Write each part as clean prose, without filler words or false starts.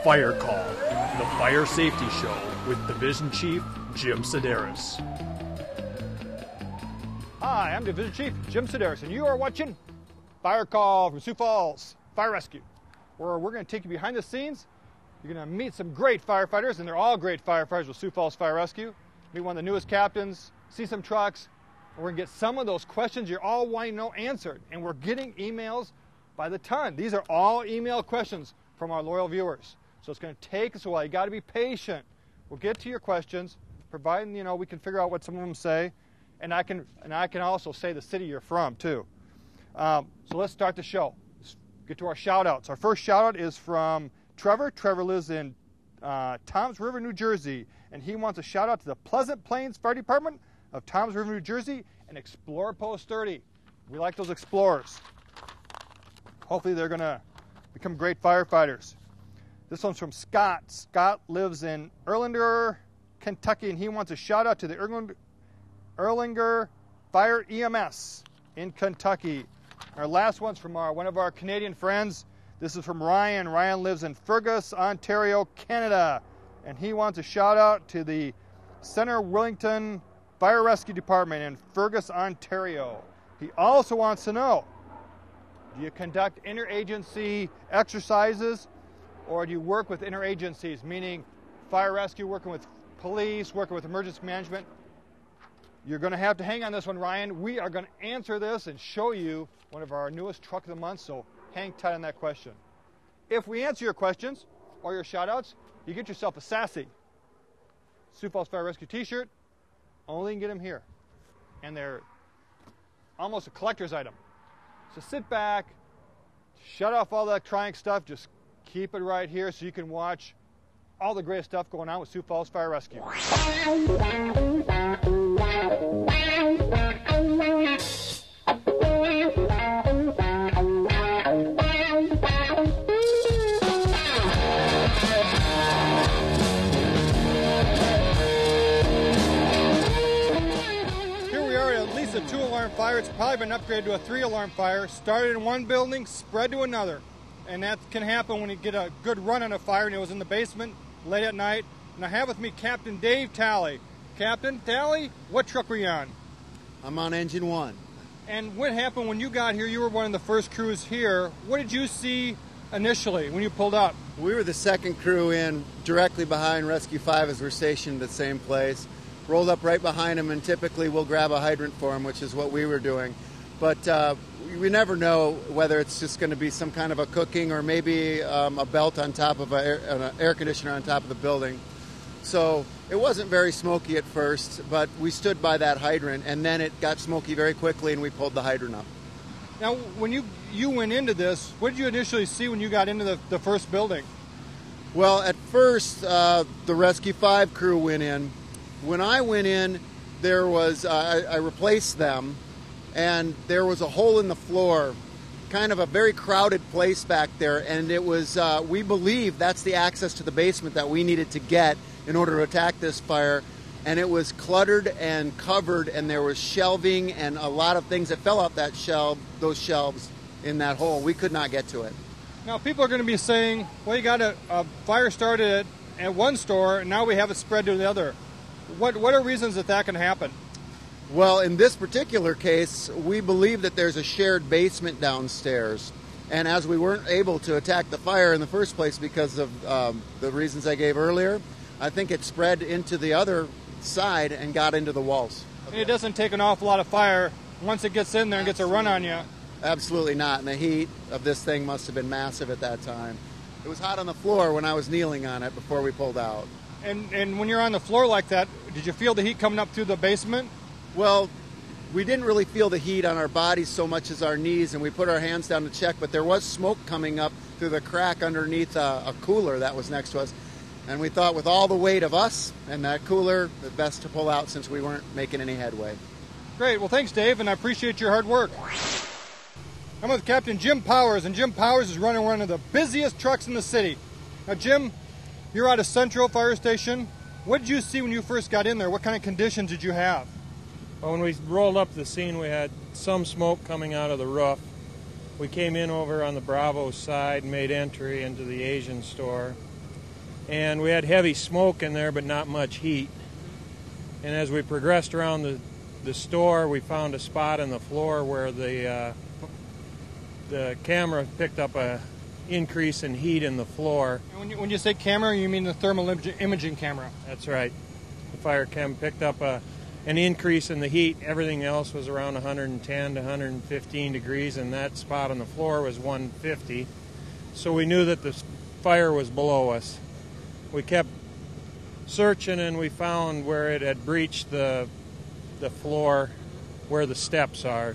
Fire Call, the fire safety show with Division Chief Jim Sedaris. Hi, I'm Division Chief Jim Sedaris, and you are watching Fire Call from Sioux Falls Fire Rescue, where we're going to take you behind the scenes. You're going to meet some great firefighters, and they're all great firefighters with Sioux Falls Fire Rescue. Meet one of the newest captains, see some trucks, and we're going to get some of those questions you're all wanting to know answered. And we're getting emails by the ton. These are all email questions from our loyal viewers. So it's going to take us a while. You got to be patient. We'll get to your questions, providing we can figure out what some of them say, and I can also say the city you're from too. So let's start the show. Let's get to our shout outs. Our first shout out is from Trevor. Trevor lives in Toms River, New Jersey, and he wants a shout out to the Pleasant Plains Fire Department of Toms River, New Jersey, and Explorer Post 30. We like those explorers. Hopefully they're going to become great firefighters. This one's from Scott. Scott lives in Erlanger, Kentucky, and he wants a shout out to the Erlanger Fire EMS in Kentucky. Our last one's from one of our Canadian friends. This is from Ryan. Ryan lives in Fergus, Ontario, Canada, and he wants a shout out to the Center Willington Fire Rescue Department in Fergus, Ontario. He also wants to know, do you conduct interagency exercises, or do you work with interagencies, meaning fire rescue, working with police, working with emergency management? You're going to have to hang on this one, Ryan. We are going to answer this and show you one of our newest Truck of the Month, so hang tight on that question. If we answer your questions or your shout-outs, you get yourself a sassy Sioux Falls Fire Rescue t-shirt. Only can get them here. And they're almost a collector's item. So sit back, shut off all the electronic stuff, just keep it right here so you can watch all the great stuff going on with Sioux Falls Fire Rescue. Here we are at least a 2-alarm fire. It's probably been upgraded to a 3-alarm fire. Started in one building, spread to another. And that can happen when you get a good run on a fire, and it was in the basement late at night. And I have with me Captain Dave Talley. Captain Talley, what truck were you on? I'm on engine 1. And what happened when you got here? You were one of the first crews here. What did you see initially when you pulled up? We were the second crew in, directly behind Rescue 5 as we're stationed at the same place. Rolled up right behind them, and typically we'll grab a hydrant for them, which is what we were doing. But we never know whether it's just going to be some kind of a cooking or maybe a belt on top of an air conditioner on top of the building. So it wasn't very smoky at first, but we stood by that hydrant, and then it got smoky very quickly, and we pulled the hydrant up. Now, when you went into this, what did you initially see when you got into the first building? Well, at first, the Rescue 5 crew went in. When I went in, there was I replaced them, and there was a hole in the floor, kind of a very crowded place back there, and it was, we believe that's the access to the basement that we needed to get in order to attack this fire, and it was cluttered and covered, and there was shelving and a lot of things that fell off those shelves in that hole. We could not get to it. Now, people are going to be saying, well, you got a fire started at one store, and now we have it spread to the other. What are reasons that can happen? Well, in this particular case, we believe that there's a shared basement downstairs. And as we weren't able to attack the fire in the first place because of the reasons I gave earlier, I think it spread into the other side and got into the walls. It doesn't take an awful lot of fire once it gets in there and gets a run on you. Absolutely not. And the heat of this thing must have been massive at that time. It was hot on the floor when I was kneeling on it before we pulled out. And when you're on the floor like that, did you feel the heat coming up through the basement? Well, we didn't really feel the heat on our bodies so much as our knees, and we put our hands down to check, but there was smoke coming up through the crack underneath a cooler that was next to us. And we thought with all the weight of us and that cooler, the best to pull out since we weren't making any headway. Great. Well, thanks, Dave, and I appreciate your hard work. I'm with Captain Jim Powers, and Jim Powers is running one of the busiest trucks in the city. Now, Jim, you're out of Central Fire Station. What did you see when you first got in there? What kind of conditions did you have? Well, when we rolled up the scene, we had some smoke coming out of the roof. We came in over on the Bravo side, made entry into the Asian store. and we had heavy smoke in there but not much heat. And as we progressed around the store, we found a spot in the floor where the camera picked up a increase in heat in the floor. And when you say camera, you mean the thermal imaging camera? That's right. The fire cam picked up an increase in the heat. Everything else was around 110 to 115 degrees, and that spot on the floor was 150. So we knew that the fire was below us. We kept searching, and we found where it had breached the floor where the steps are,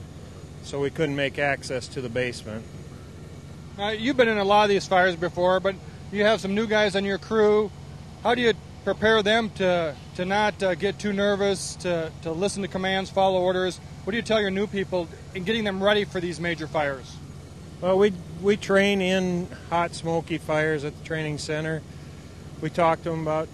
so we couldn't make access to the basement. Now, you've been in a lot of these fires before, but you have some new guys on your crew. How do you prepare them to not get too nervous, to listen to commands, follow orders? What do you tell your new people in getting them ready for these major fires? Well, we train in hot, smoky fires at the training center. We talk to them about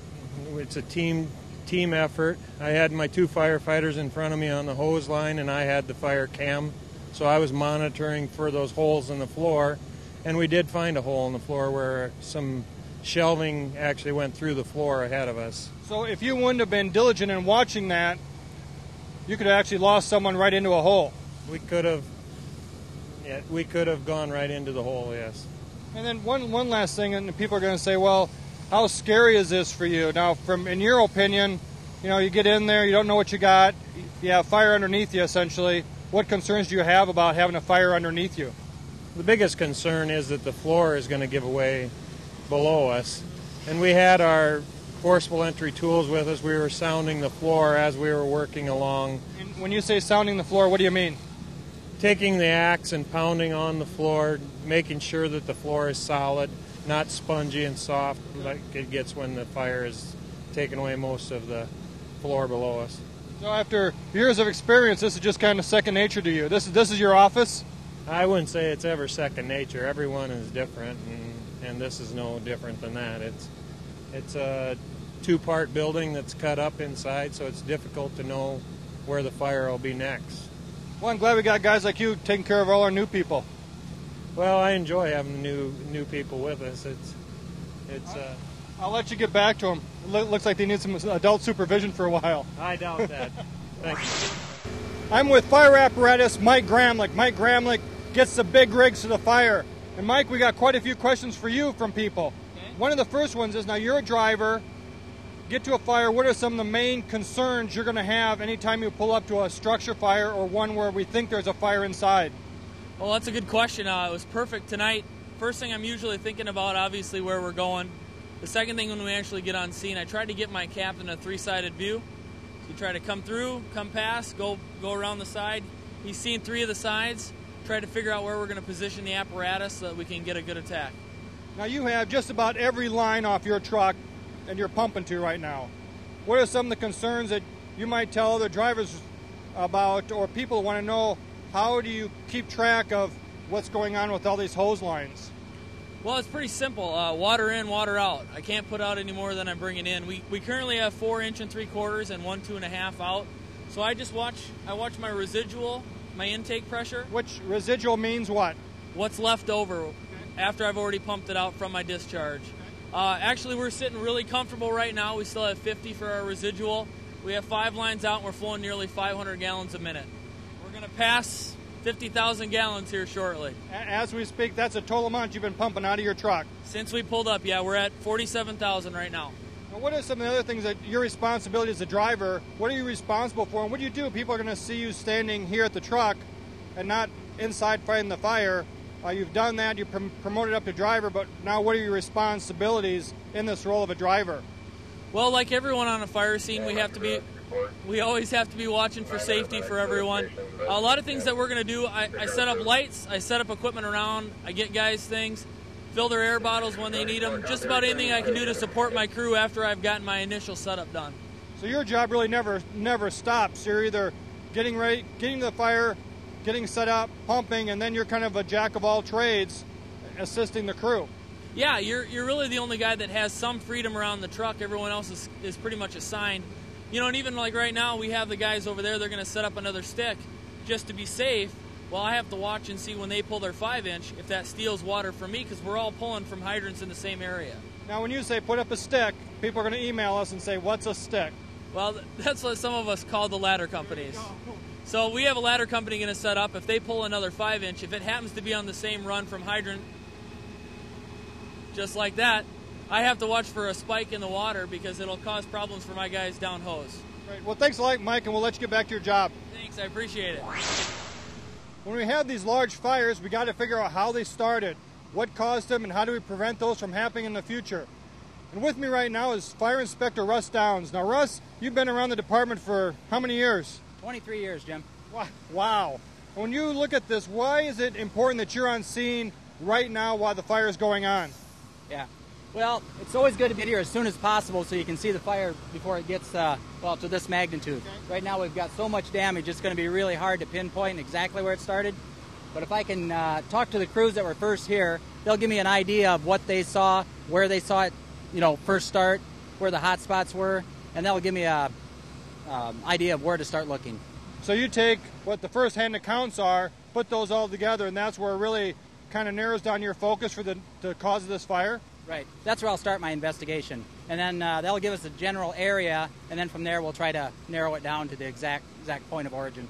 it's a team effort. I had my 2 firefighters in front of me on the hose line, and I had the fire cam, so I was monitoring for those holes in the floor, and we did find a hole in the floor where some shelving actually went through the floor ahead of us. So if you wouldn't have been diligent in watching that, you could have actually lost someone right into a hole. We could have gone right into the hole, yes. And then one last thing, and people are going to say, well, how scary is this for you? Now, in your opinion, you get in there, you don't know what you got, you have fire underneath you, essentially. What concerns do you have about having a fire underneath you? The biggest concern is that the floor is going to give away below us. And we had our forcible entry tools with us. We were sounding the floor as we were working along. And when you say sounding the floor, what do you mean? Taking the axe and pounding on the floor, making sure that the floor is solid, not spongy and soft like it gets when the fire is taking away most of the floor below us. So after years of experience, this is just kind of second nature to you. This is your office? I wouldn't say it's ever second nature. Everyone is different, and this is no different than that. It's a 2-part building that's cut up inside, so it's difficult to know where the fire will be next. Well, I'm glad we got guys like you taking care of all our new people. Well, I enjoy having new people with us. I'll let you get back to them. Looks like they need some adult supervision for a while. I doubt that. Thanks. I'm with fire apparatus Mike Gramlich. Mike Gramlich gets the big rigs to the fire. And Mike, we got quite a few questions for you from people. Okay. One of the first ones is, now you're a driver, get to a fire, what are some of the main concerns you're going to have anytime you pull up to a structure fire or one where we think there's a fire inside? Well, that's a good question. It was perfect tonight. First thing I'm usually thinking about, obviously, where we're going. The second thing, when we actually get on scene, I try to get my captain a 3-sided view. So you try to come through, come past, go around the side. He's seen 3 of the sides. Try to figure out where we're going to position the apparatus so that we can get a good attack. Now you have just about every line off your truck and you're pumping to right now. What are some of the concerns that you might tell other drivers about, or people who want to know, how do you keep track of what's going on with all these hose lines? Well, it's pretty simple. Water in, water out. I can't put out any more than I'm bringing in. We currently have 4 1 3/4 and 1 2.5 out. So I watch my residual, my intake pressure. Which residual means what? What's left over after I've already pumped it out from my discharge. Actually, we're sitting really comfortable right now. We still have 50 for our residual. We have 5 lines out and we're flowing nearly 500 gallons a minute. We're going to pass 50,000 gallons here shortly. As we speak, that's a total amount you've been pumping out of your truck. Since we pulled up, yeah, we're at 47,000 right now. Now, what are some of the other things that your responsibility as a driver, what are you responsible for, and what do you do? People are going to see you standing here at the truck and not inside fighting the fire. You've done that, you promoted up to driver, but now what are your responsibilities in this role of a driver? Well, like everyone on a fire scene, we always have to be watching for safety for everyone. A lot of things that we're going to do, I set up lights, I set up equipment around, I get guys things, fill their air bottles when they need them, just about anything I can do to support my crew after I've gotten my initial setup done. So your job really never stops. You're either getting ready, getting to the fire, getting set up, pumping, and then you're kind of a jack of all trades assisting the crew. Yeah, you're really the only guy that has some freedom around the truck. Everyone else is pretty much assigned. You know, and even like right now, we have the guys over there, they're going to set up another stick just to be safe. Well, I have to watch and see when they pull their 5-inch if that steals water from me, because we're all pulling from hydrants in the same area. Now, when you say put up a stick, people are going to email us and say, what's a stick? Well, that's what some of us call the ladder companies. So we have a ladder company going to set up. If they pull another 5-inch, if it happens to be on the same run from hydrant, just like that, I have to watch for a spike in the water because it'll cause problems for my guys down hose. Right. Well, thanks a lot, Mike, and we'll let you get back to your job. Thanks, I appreciate it. When we have these large fires, we got to figure out how they started, what caused them, and how do we prevent those from happening in the future. And with me right now is Fire Inspector Russ Downs. Now, Russ, you've been around the department for how many years? 23 years, Jim. Wow. When you look at this, why is it important that you're on scene right now while the fire is going on? Yeah. Well, it's always good to be here as soon as possible so you can see the fire before it gets, to this magnitude. Okay. Right now we've got so much damage, it's going to be really hard to pinpoint exactly where it started. But if I can talk to the crews that were first here, they'll give me an idea of what they saw, where they saw it, first start, where the hot spots were, and that'll give me a idea of where to start looking. So you take what the first-hand accounts are, put those all together, and that's where it really kind of narrows down your focus for the cause of this fire? Right. That's where I'll start my investigation. And then that'll give us a general area, and then from there we'll try to narrow it down to the exact point of origin.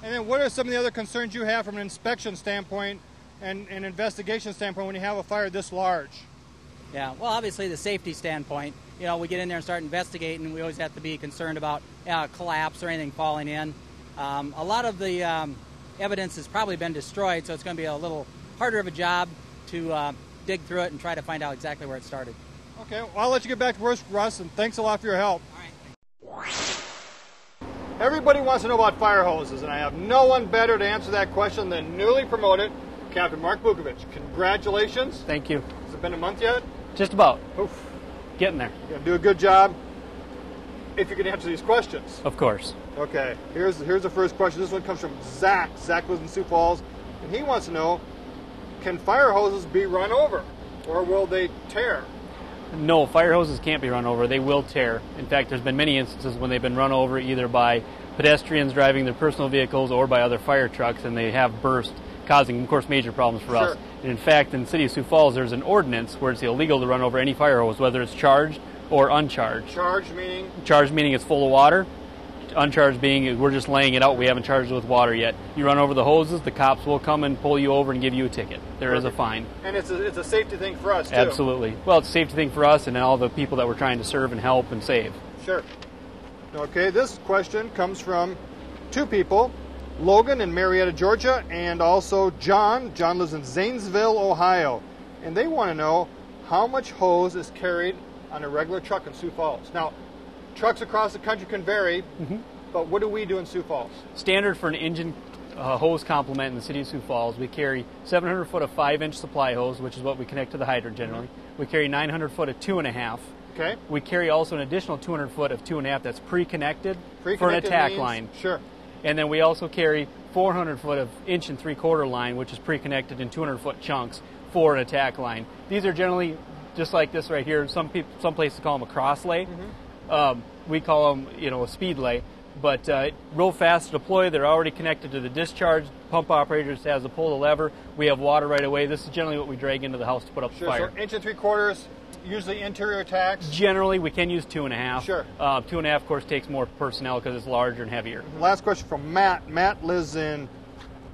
And then what are some of the other concerns you have from an inspection standpoint and an investigation standpoint when you have a fire this large? Yeah, well, obviously the safety standpoint. We get in there and start investigating, and we always have to be concerned about collapse or anything falling in. A lot of the evidence has probably been destroyed, so it's going to be a little harder of a job to dig through it and try to find out exactly where it started. Okay, well, I'll let you get back to work, Russ, and thanks a lot for your help. All right. Everybody wants to know about fire hoses, and I have no one better to answer that question than newly promoted Captain Mark Bukovic. Congratulations. Thank you. Has it been a month yet? Just about. Oof. Getting there. You're going to do a good job if you can answer these questions. Of course. Okay, here's the first question. This one comes from Zach. Zach lives in Sioux Falls, and he wants to know, can fire hoses be run over, or will they tear? No, fire hoses can't be run over. They will tear. In fact, there's been many instances when they've been run over either by pedestrians driving their personal vehicles or by other fire trucks, and they have burst, causing, of course, major problems for us. And in fact, in the city of Sioux Falls, there's an ordinance where it's illegal to run over any fire hose, whether it's charged or uncharged. Charged meaning? Charged meaning it's full of water. Uncharged being we're just laying it out. We haven't charged it with water yet. You run over the hoses, the cops will come and pull you over and give you a ticket. There is a fine. And it's a safety thing for us, too. Absolutely. Well, it's a safety thing for us and all the people that we're trying to serve and help and save. Sure. Okay, this question comes from two people, Logan in Marietta, Georgia, and also John. John lives in Zanesville, Ohio. And they want to know how much hose is carried on a regular truck in Sioux Falls. Now, trucks across the country can vary, but what do we do in Sioux Falls? Standard for an engine hose complement in the city of Sioux Falls, we carry 700 foot of 5-inch supply hose, which is what we connect to the hydrant generally. We carry 900 foot of 2.5. Okay. We carry also an additional 200 foot of 2.5 that's pre-connected for an attack line. Sure. And then we also carry 400 foot of 1 3/4 line, which is pre-connected in 200 foot chunks for an attack line. These are generally just like this right here. Some places call them a cross lay. We call them, a speed lay. But real fast to deploy. They're already connected to the discharge. Pump operator just has to pull the lever. We have water right away. This is generally what we drag into the house to put up the fire. So 1 3/4, usually interior attacks? Generally, we can use 2.5. Sure. 2.5, of course, takes more personnel because it's larger and heavier. Last question from Matt. Matt lives in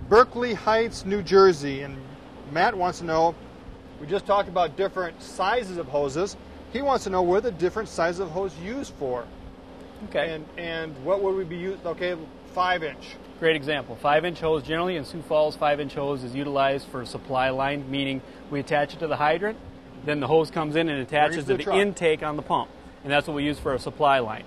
Berkeley Heights, New Jersey. And Matt wants to know, we just talked about different sizes of hoses. He wants to know what are the different sizes of hose used for. Okay. And what would we be used? Okay, 5-inch. Great example. 5-inch hose, generally in Sioux Falls, 5-inch hose is utilized for a supply line, meaning we attach it to the hydrant, then the hose comes in and attaches to the intake on the pump, and that's what we use for a supply line.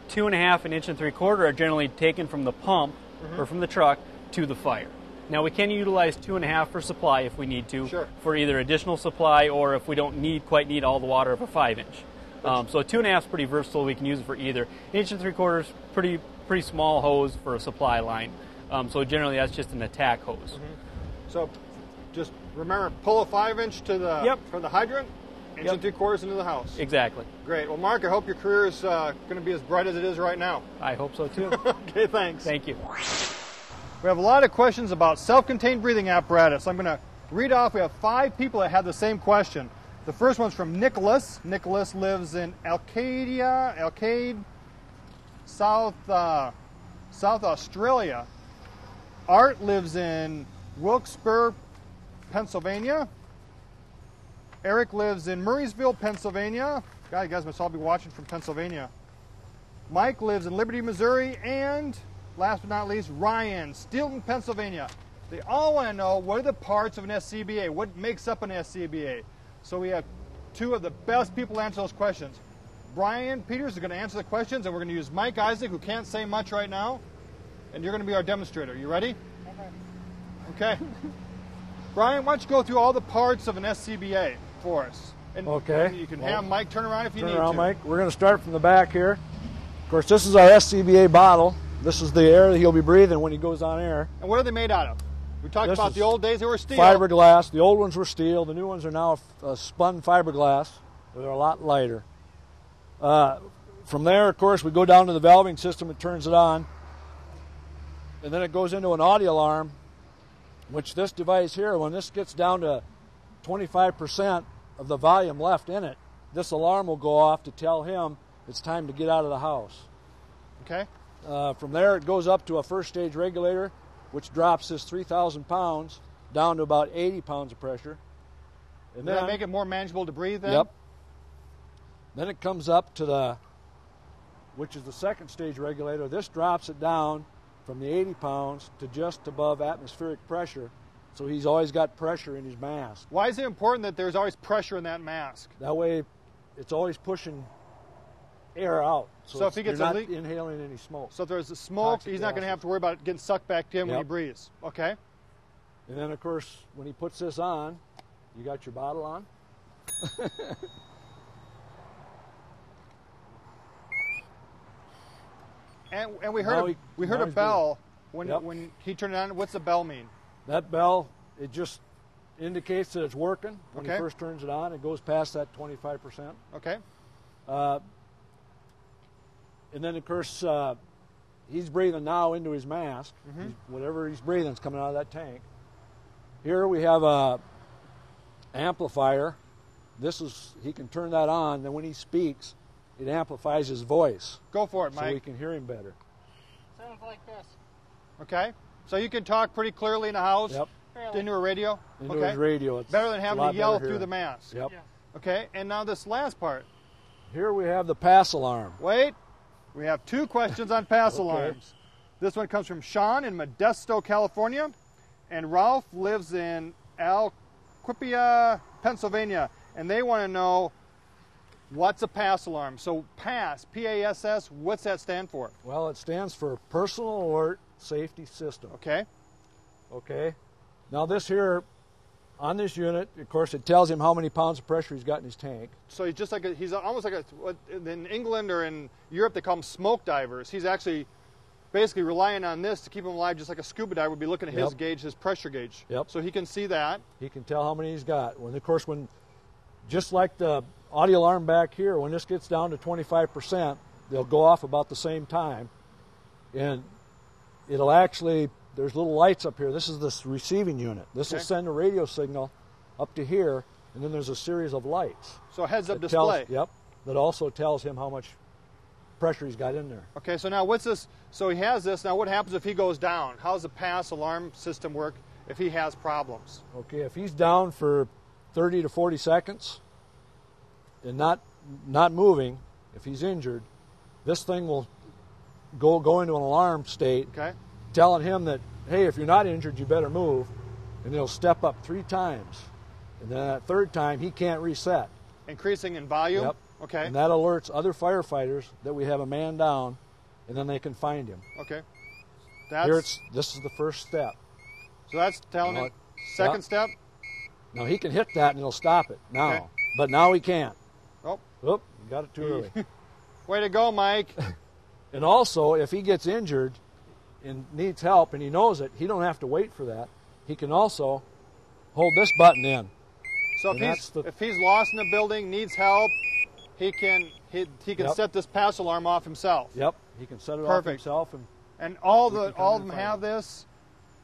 2.5 and 1 3/4 are generally taken from the pump or from the truck to the fire. Now we can utilize 2.5 for supply if we need to, for either additional supply or if we don't quite need all the water of a 5-inch. So 2.5 is pretty versatile. We can use it for either. 1 3/4 pretty small hose for a supply line. So generally that's just an attack hose. So just remember, pull a 5-inch to the for the hydrant, 1 3/4 into the house. Exactly. Great. Well, Mark, I hope your career is going to be as bright as it is right now. I hope so too. Okay, thanks. Thank you. We have a lot of questions about self-contained breathing apparatus. I'm going to read off. We have 5 people that have the same question. The first one's from Nicholas. Nicholas lives in Alcade, South Australia. Art lives in Wilkes-Barre, Pennsylvania. Eric lives in Murraysville, Pennsylvania. God, you guys must all be watching from Pennsylvania. Mike lives in Liberty, Missouri. And last but not least, Ryan, Steelton, Pennsylvania. They all want to know, what are the parts of an SCBA? What makes up an SCBA? So we have two of the best people to answer those questions. Brian Peters is going to answer the questions, and we're going to use Mike Isaac, who can't say much right now, and you're going to be our demonstrator. You ready? Okay. Brian, why don't you go through all the parts of an SCBA for us? And okay. You can have Mike turn around if you need to. Turn around, Mike. We're going to start from the back here. Of course, this is our SCBA bottle. This is the air that he'll be breathing when he goes on air. And what are they made out of? We talked about the old days, they were steel. Fiberglass. The old ones were steel. The new ones are now spun fiberglass. They're a lot lighter. From there, of course, we go down to the valving system. It turns it on. And then it goes into an audio alarm, which this device here, when this gets down to 25% of the volume left in it, this alarm will go off to tell him it's time to get out of the house. Okay. From there, it goes up to a first stage regulator, which drops this 3,000 pounds down to about 80 pounds of pressure. And Does that make it more manageable to breathe then? Yep. Then it comes up to which is the second stage regulator. This drops it down from the 80 pounds to just above atmospheric pressure. So he's always got pressure in his mask. Why is it important that there's always pressure in that mask? That way, it's always pushing air out. So if he gets you're a not leak, inhaling any smoke. So if there's a smoke, Toxic he's not going to gases. have to worry about it getting sucked back in when he Yep. breathes. Okay. And then, of course, when he puts this on, you got your bottle on. And we heard a bell when he turned it on. What's the bell mean? That bell, it just indicates that it's working. When Okay. he first turns it on, it goes past that 25%. Okay. And then, of course, he's breathing now into his mask. Mm-hmm. Whatever he's breathing is coming out of that tank. Here we have a amplifier. He can turn that on. Then when he speaks, it amplifies his voice. Go for it, so Mike. we can hear him better. Sounds like this. Okay. So you can talk pretty clearly in the house. Yep. Into a radio. Into okay. his radio. It's better than a having lot to yell better through hearing. the mask. Yep. Yeah. Okay. And now this last part. Here we have the pass alarm. Wait. We have two questions on pass Okay. alarms. This one comes from Sean in Modesto, California, and Ralph lives in Alquipia, Pennsylvania, and they want to know what's a pass alarm. So PASS, P-A-S-S, what's that stand for? Well, it stands for Personal Alert Safety System. Okay. Okay. Now this here, on this unit, of course, it tells him how many pounds of pressure he's got in his tank. So he's just like he's almost like what in England or in Europe they call them smoke divers. He's actually basically relying on this to keep him alive, just like a scuba diver would be looking at his Yep. gauge, his pressure gauge. Yep. So he can see that. He can tell how many he's got. When just like the audio alarm back here, when this gets down to 25%, they'll go off about the same time. And it'll actually, there's little lights up here. This is this receiving unit. This will Okay. send a radio signal up to here, and then there's a series of lights. So a heads-up that display. Yep. That also tells him how much pressure he's got in there. Okay, so now what's this? So he has this. Now what happens if he goes down? How does the PASS alarm system work if he has problems? Okay, if he's down for 30 to 40 seconds and not moving, if he's injured, this thing will go into an alarm state, Okay. telling him that, hey, if you're not injured, you better move, and he'll step up 3 times. And then that third time, he can't reset. Increasing in volume? Yep. Okay. And that alerts other firefighters that we have a man down, and then they can find him. Okay. This is the first step. So that's telling Now him. Second step? Now he can hit that and it'll stop it now, Okay. but now he can't. Oh. Oop, you got it too early. Way to go, Mike. And also, if he gets injured and needs help and he knows it, he don't have to wait for that. He can also hold this button in. So And that's if he's lost in a building, needs help, he can Yep. set this PASS alarm off himself. Yep, he can set it off Perfect. himself. And all We can of come them and have find this.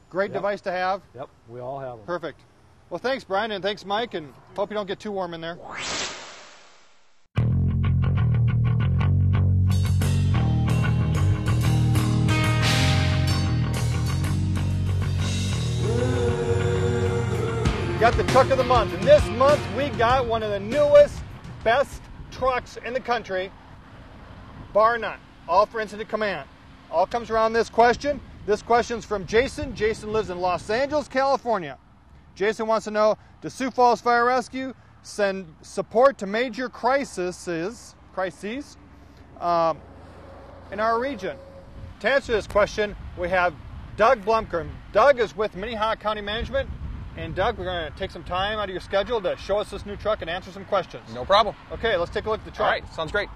Great Yep. device to have. Yep, we all have them. Perfect. Well, thanks, Brian, and thanks, Mike, and hope you don't get too warm in there. Got the truck of the month, and this month we got one of the newest, best trucks in the country, bar none, all for incident command. All comes around this question. This question's from Jason. Jason lives in Los Angeles, California. Jason wants to know, does Sioux Falls Fire Rescue send support to major crises in our region? To answer this question, we have Doug Blumker. Doug is with Minnehaha County Management. And Doug, we're going to take some time out of your schedule to show us this new truck and answer some questions. No problem. Okay, let's take a look at the truck. All right, sounds great.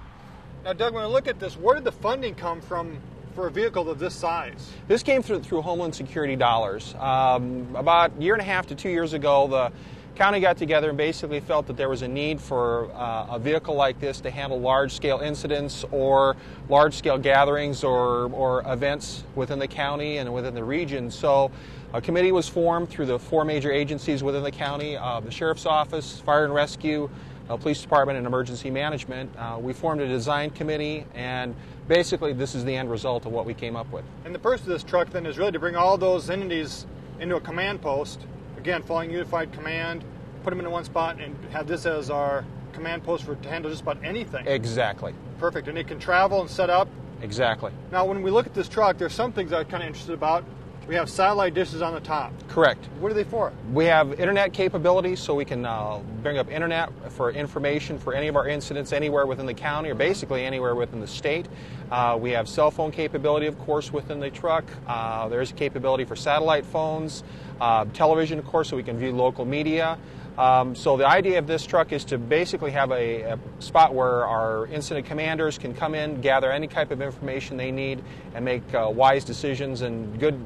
Now, Doug, when we look at this, where did the funding come from for a vehicle of this size? This came through Homeland Security dollars. About a year and a half to 2 years ago, the county got together and basically felt that there was a need for a vehicle like this to handle large-scale incidents or large-scale gatherings or events within the county and within the region. So a committee was formed through the 4 major agencies within the county, the Sheriff's Office, Fire and Rescue, Police Department, and Emergency Management. We formed a design committee, and basically this is the end result of what we came up with. And the purpose of this truck then is really to bring all those entities into a command post, again, following unified command, put them into one spot, and have this as our command post to handle just about anything. Exactly. Perfect, and it can travel and set up. Exactly. Now, when we look at this truck, there's some things I'm kind of interested about. We have satellite dishes on the top. Correct. What are they for? We have internet capabilities, so we can bring up internet for information for any of our incidents anywhere within the county or basically anywhere within the state. We have cell phone capability, of course, within the truck. There's capability for satellite phones, television, of course, so we can view local media. So the idea of this truck is to basically have a spot where our incident commanders can come in, gather any type of information they need, and make wise decisions and good,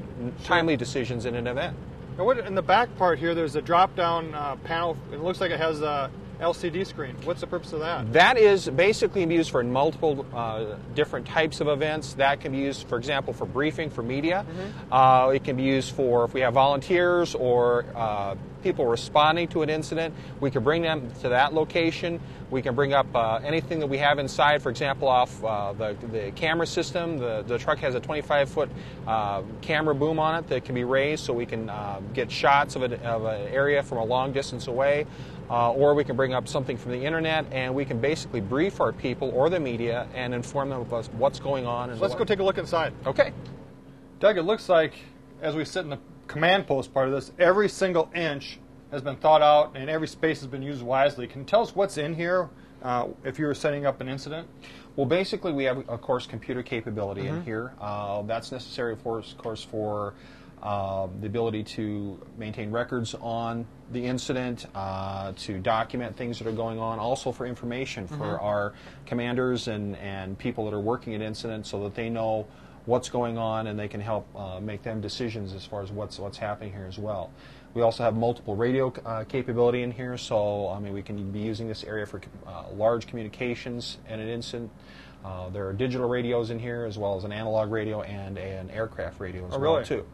timely decisions in an event. Now, what, in the back part here, there's a drop-down panel. It looks like it has a LCD screen. What's the purpose of that? That is basically used for multiple different types of events. That can be used, for example, for briefing for media. Mm-hmm. It can be used for if we have volunteers or people responding to an incident. We can bring them to that location. We can bring up anything that we have inside, for example, off the camera system. The truck has a 25-foot camera boom on it that can be raised so we can get shots of an area from a long distance away. Or we can bring up something from the internet, and we can basically brief our people or the media and inform them of what's going on. And let's go take a look inside. Okay. Doug, it looks like, as we sit in the command post part of this, every single inch has been thought out and every space has been used wisely. Can you tell us what's in here if you were setting up an incident? Well, basically we have, of course, computer capability in here. That's necessary, of course, for the ability to maintain records on the incident, to document things that are going on, also for information for our commanders and people that are working at incidents so that they know what's going on and they can help make them decisions as far as what's happening here as well. We also have multiple radio capability in here, so I mean we can be using this area for large communications in an incident. There are digital radios in here as well as an analog radio and an aircraft radio as well too.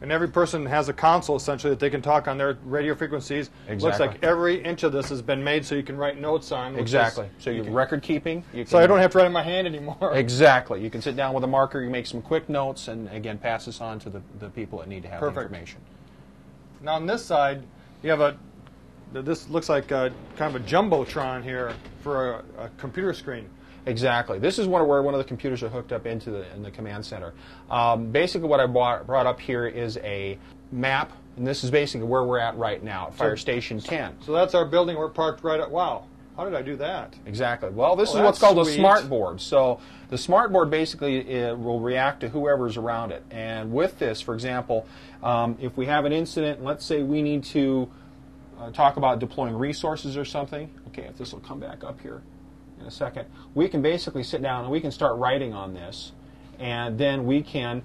And every person has a console, essentially, that they can talk on their radio frequencies. Exactly. Looks like every inch of this has been made so you can write notes on. Exactly. So you record keeping. So I don't have to write in my hand anymore. Exactly. You can sit down with a marker, you make some quick notes, and again, pass this on to the people that need to have the information. Now on this side, you have this looks like kind of a jumbotron here for a computer screen. Exactly. This is where one of the computers are hooked up into in the command center. Basically what I brought up here is a map, and this is basically where we're at right now at Fire Station 10. So that's our building. We're parked right at, wow, how did I do that? Exactly. Well, this is what's called a smart board. So the smart board basically will react to whoever's around it. And with this, for example, if we have an incident, let's say we need to talk about deploying resources or something. Okay, if this will come back up here in a second, we can basically sit down and we can start writing on this, and then we can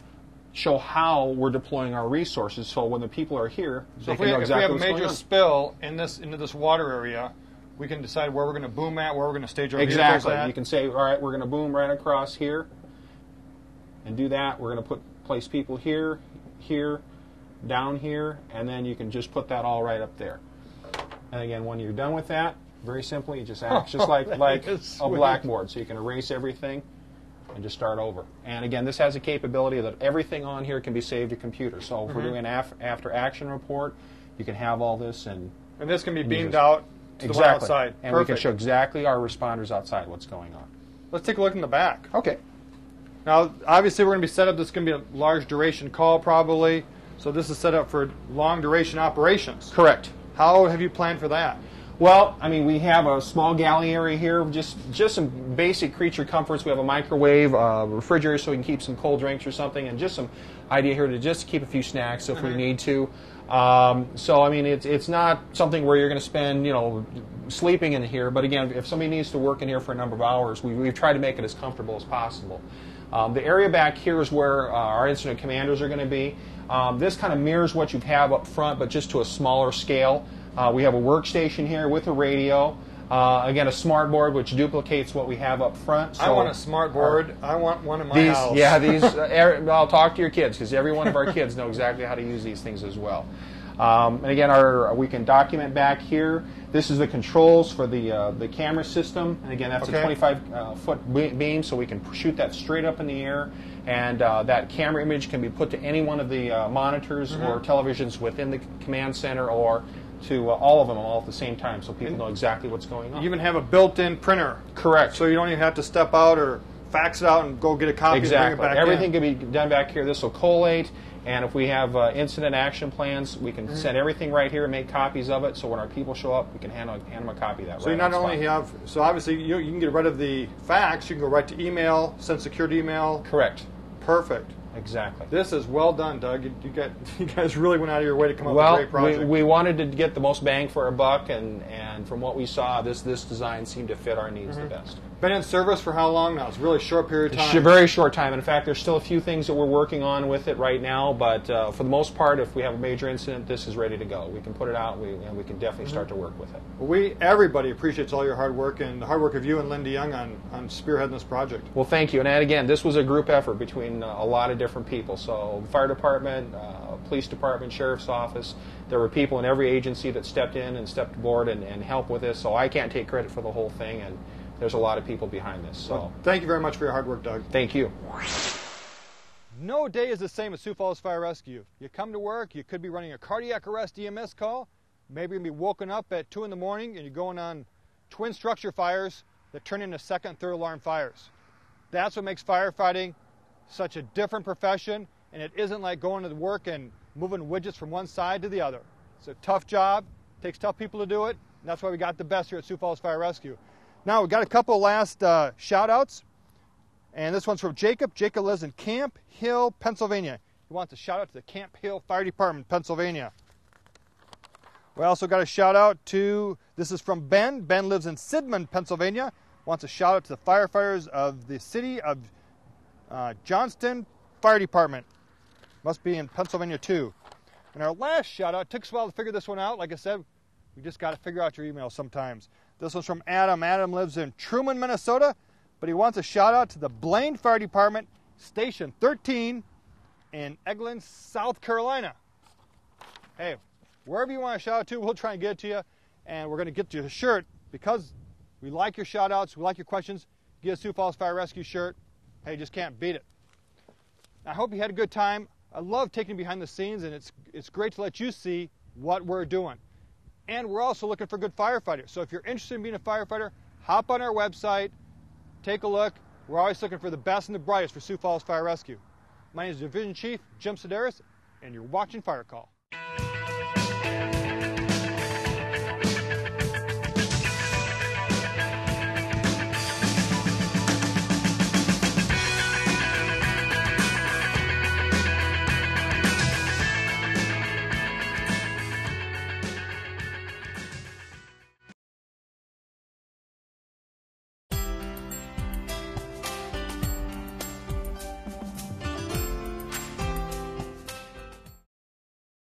show how we're deploying our resources. So when the people are here, so if we have a major spill into this water area, we can decide where we're going to boom at, where we're going to stage our vehicles at. You can say, all right, we're going to boom right across here, and do that. We're going to place people here, here, down here, and then you can just put that all right up there. And again, when you're done with that, very simply, it just acts just like a blackboard. So you can erase everything and just start over. And again, this has a capability that everything on here can be saved to computer. So if we're doing an after action report, you can have all this, and this can be beamed out to the one outside. And we can show exactly our responders outside what's going on. Let's take a look in the back. Okay. Now, obviously, we're going to be set up. This is going to be a large duration call, probably. So this is set up for long duration operations. Correct. How have you planned for that? Well, I mean, we have a small galley area here, just some basic creature comforts. We have a microwave, refrigerator so we can keep some cold drinks or something, and just some idea here to just keep a few snacks if we need to. So, I mean, it's not something where you're going to spend, sleeping in here. But again, if somebody needs to work in here for a number of hours, we've tried to make it as comfortable as possible. The area back here is where our incident commanders are going to be. This kind of mirrors what you have up front, but just to a smaller scale. We have a workstation here with a radio. Again, a smart board which duplicates what we have up front. So I want a smart board. I want one in my house. Yeah, these. I'll talk to your kids because every one of our kids know exactly how to use these things as well. And again, we can document back here. This is the controls for the camera system. And again, that's a 25-foot beam, so we can shoot that straight up in the air. And that camera image can be put to any one of the monitors or televisions within the command center, or to all of them all at the same time, so people know exactly what's going on. You even have a built-in printer. Correct. So you don't even have to step out or fax it out and go get a copy and bring it back Everything can be done back here. This will collate, and if we have incident action plans, we can send everything right here and make copies of it, so when our people show up, we can hand them a copy of that. So you not only have, so obviously you can get rid of the fax, you can go right to email, send secured email. Correct. Perfect. Exactly. This is well done, Doug. You guys really went out of your way to come up with a great project. Well, we wanted to get the most bang for our buck, and from what we saw, this design seemed to fit our needs the best. Been in service for how long now? It's a really short period of time. A very short time. In fact, there's still a few things that we're working on with it right now, but for the most part, if we have a major incident, this is ready to go. We can put it out, and we can definitely start to work with it. Well, everybody appreciates all your hard work and the hard work of you and Linda Young on spearheading this project. Well, thank you. And again, this was a group effort between a lot of different people. So fire department, police department, sheriff's office. There were people in every agency that stepped in and stepped aboard and helped with this. So I can't take credit for the whole thing, and there's a lot of people behind this. So well, thank you very much for your hard work, Doug. Thank you. No day is the same as Sioux Falls Fire Rescue. You come to work, you could be running a cardiac arrest EMS call. Maybe you're going to be woken up at 2 in the morning and you're going on twin structure fires that turn into second and third alarm fires. That's what makes firefighting such a different profession, and it isn't like going to work and moving widgets from one side to the other. It's a tough job, it takes tough people to do it, and that's why we got the best here at Sioux Falls Fire Rescue. Now, we've got a couple last shout-outs, and this one's from Jacob. Jacob lives in Camp Hill, Pennsylvania. He wants a shout-out to the Camp Hill Fire Department, Pennsylvania. We also got a shout-out to, this is from Ben. Ben lives in Sidmond, Pennsylvania. Wants a shout-out to the firefighters of the city of Johnston Fire Department. Must be in Pennsylvania, too. And our last shout-out, took us a while to figure this one out. Like I said, we just got to figure out your email sometimes. This one's from Adam. Adam lives in Truman, Minnesota, but he wants a shout-out to the Blaine Fire Department, Station 13 in Eglin, South Carolina. Hey, wherever you want to shout out to, we'll try and get it to you, and we're going to get you a shirt because we like your shout-outs, we like your questions. Get a Sioux Falls Fire Rescue shirt. Hey, you just can't beat it. I hope you had a good time. I love taking behind the scenes, and it's great to let you see what we're doing. And we're also looking for good firefighters. So if you're interested in being a firefighter, hop on our website, take a look. We're always looking for the best and the brightest for Sioux Falls Fire Rescue. My name is Division Chief Jim Sedaris, and you're watching Fire Call.